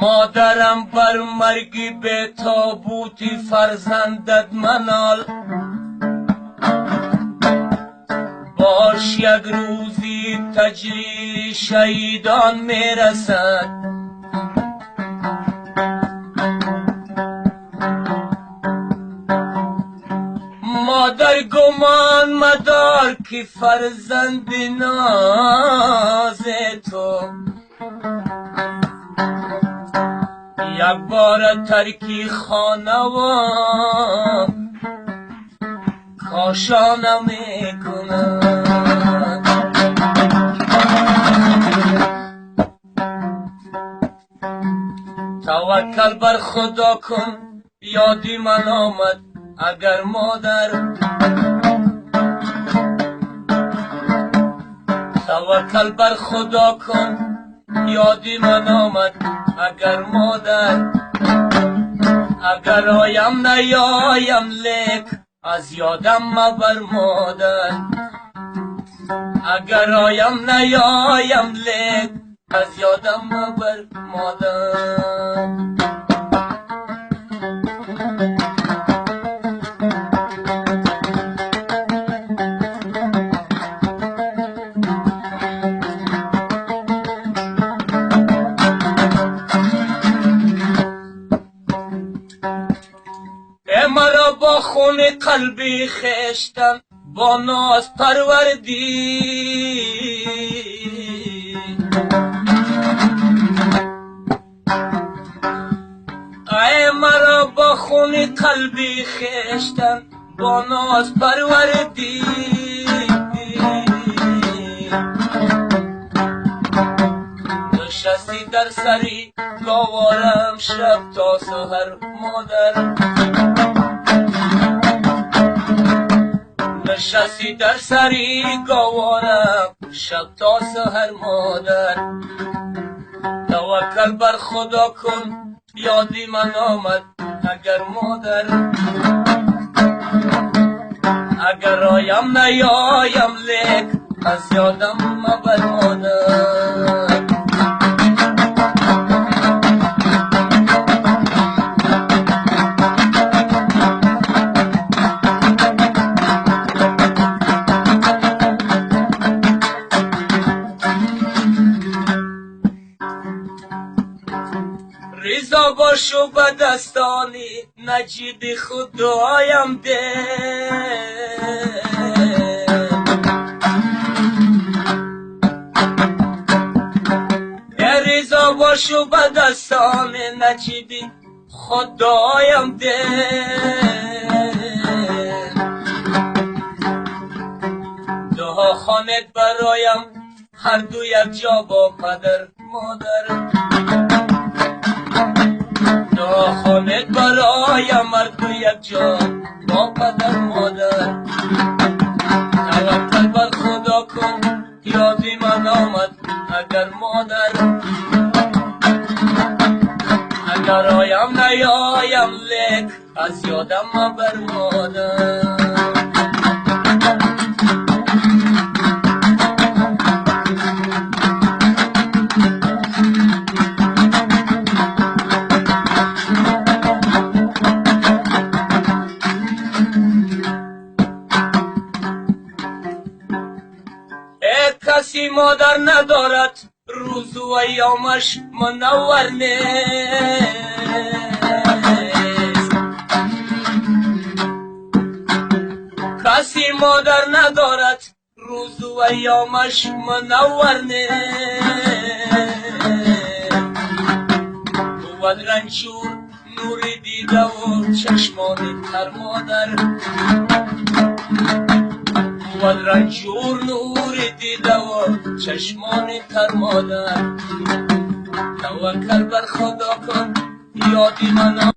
مادرم بر مرگی به تابوتی فرزندت منال، باش یک روزی تجلیل شهیدان میرسد. مادر گمان مدار که فرزند ناز تو یک بار ترکی خانه و کاشانه میکند. توکل بر خدا کن، یادی من آمد اگر مادر. توکل بر خدا کن، یادی من آمد اگر مادر. اگر آیم نیایم لیک از یادم مبر مادر. اگر آیم نیایم لیک از یادم مبر مادر. مرا با خون قلبی خشتن با ناز پروردی. ای مرا با خون قلبی خشتن با ناز پروردی. نشستی در سری گوارم شب تا سحر مادر. نشستی در سری گوارم شب تا سحر مادر. توکل بر خدا کن، یادی من آمد اگر مادر. اگر آیم نیایم لیک از یادم مبر مادر. ریزا باشو به دستانی نجید خدایم ده. ریزا باشو به دستانی نجید خدایم ده. دعا خانت برایم هر دو یک جا با پدر مادر. دعا خانت برایم هر دو یک جا با پدر مادر. توکل بر خدا کن، یادی من آمد اگر مادر. اگر آیم نیایم لیک از یادم مبر مادر. کسی مادر ندارد روز و ایامش منور نیست. کسی مادر ندارد روز و ایامش منور نیست. بود رنجور نوری دیده و چشمانی تر مادر. بود رنجور نوری دیده و چشمانی تر مادر. توکل بر خدا کن، یادی من